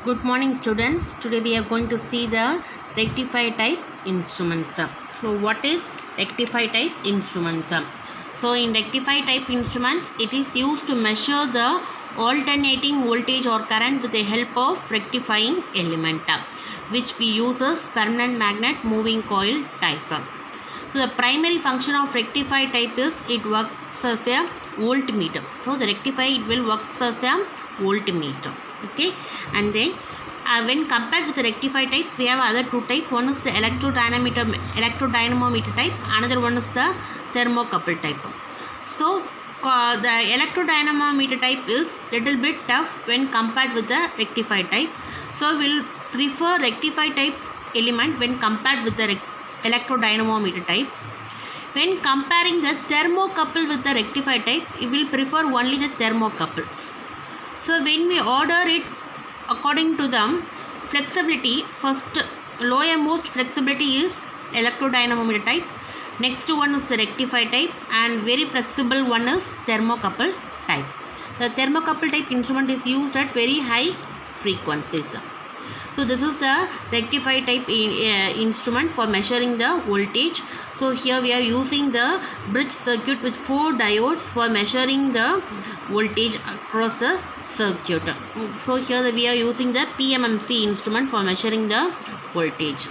Good morning, students. Today we are going to see the rectifier type instruments. So what is rectifier type instruments? So in rectifier type instruments, it is used to measure the alternating voltage or current with the help of rectifying element, which we use as permanent magnet moving coil type. So the primary function of rectifier type is it works as a voltmeter. So the rectifier it will works as a voltmeter. Okay, and then when compared with the rectifier type, we have other two types. One is the electrodynamometer type, another one is the thermocouple type. So the electrodynamometer type is little bit tough when compared with the rectifier type. So we'll prefer rectifier type element when compared with the electrodynamometer type. When comparing the thermocouple with the rectifier type, we will prefer only the thermocouple. So when we order it according to the flexibility, first lowermost flexibility is electrodynamometer type, next one is the rectifier type, and very flexible one is thermocouple type. The thermocouple type instrument is used at very high frequencies. So this is the rectifier type instrument for measuring the voltage. So here we are using the bridge circuit with 4 diodes for measuring the voltage across the circuit. So here we are using the PMMC instrument for measuring the voltage.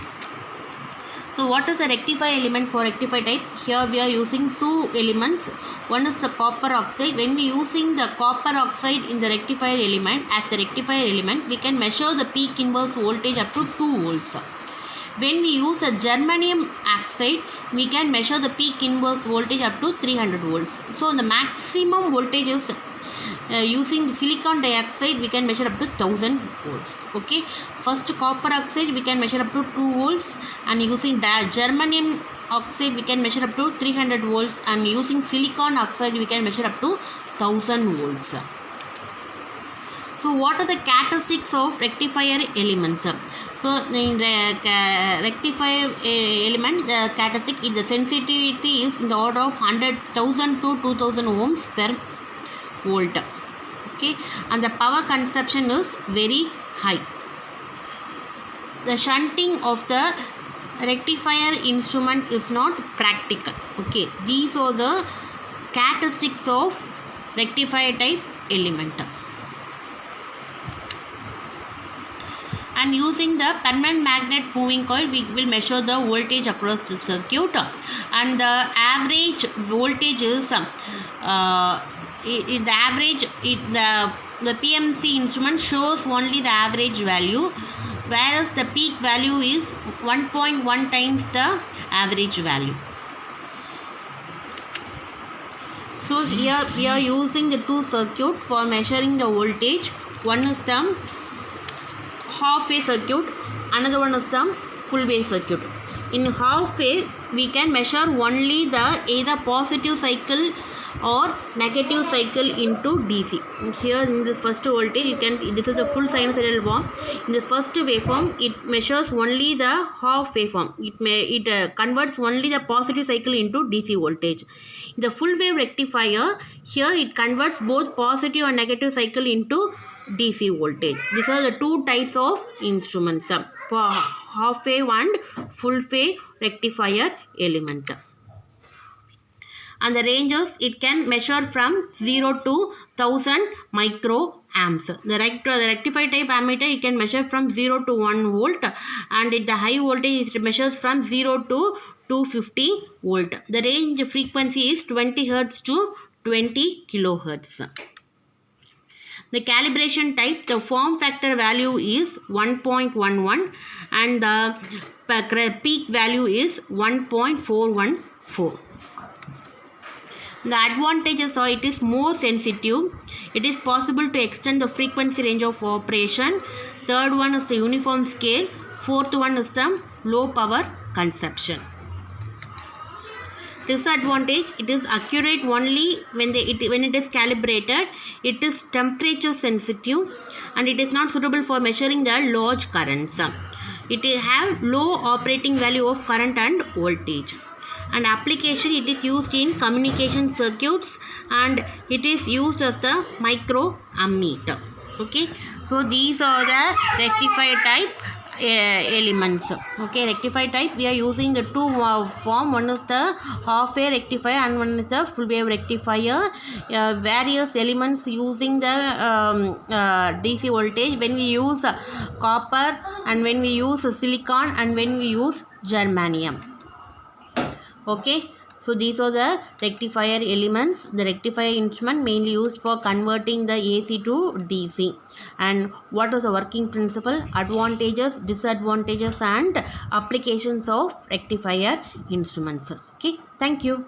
So what is the rectifier element for rectifier type? Here we are using two elements. One is the copper oxide. When we using the copper oxide in the rectifier element, as the rectifier element, we can measure the peak inverse voltage up to 2 volts. When we use the germanium oxide, we can measure the peak inverse voltage up to 300 volts. So the maximum voltage is using the silicon dioxide, we can measure up to 1000 volts. Okay, first copper oxide we can measure up to 2 volts, and using germanium oxide we can measure up to 300 volts, and using silicon oxide we can measure up to 1000 volts. So what are the characteristics of rectifier elements? So in rectifier element, the characteristic is the sensitivity is in the order of 100,000 to 2000 ohms per volt. Okay, and the power consumption is very high. The shunting of the rectifier instrument is not practical. Okay, these are the characteristics of rectifier type element. And using the permanent magnet moving coil, we will measure the voltage across the circuit, and the average voltage is the PMC instrument shows only the average value, whereas the peak value is 1.1 times the average value. So here we are using the two circuit for measuring the voltage. One is the half wave circuit, another one is the full wave circuit. In half wave we can measure only the either positive cycle or negative cycle into DC. Here in the first voltage you can, this is the full sinusoidal form. In the first waveform it measures only the half waveform. It converts only the positive cycle into DC voltage. In the full wave rectifier, here it converts both positive and negative cycle into DC voltage. These are the two types of instruments for half wave and full wave rectifier element. And the ranges, it can measure from 0 to 1000 microamps. The rectifier type ammeter, it can measure from 0 to 1 volt, and at the high voltage it measures from 0 to 250 volt. The range frequency is 20 Hz to 20 kilohertz. The calibration type, the form factor value is 1.11 and the peak value is 1.414. The advantages are it is more sensitive. It is possible to extend the frequency range of operation. Third one is the uniform scale. Fourth one is the low power consumption. Disadvantage, it is accurate only when it is calibrated. It is temperature sensitive and it is not suitable for measuring the large currents. It have low operating value of current and voltage. And application, it is used in communication circuits and it is used as the micro ammeter. Okay, So these are the rectifier type elements. Okay, rectifier type we are using the two form. One is the half wave rectifier and one is the full wave rectifier. Various elements using the DC voltage when we use copper and when we use silicon and when we use germanium. Okay, so these are the rectifier elements. The rectifier instrument mainly used for converting the AC to DC. And what is the working principle, advantages, disadvantages and applications of rectifier instruments. Okay, thank you.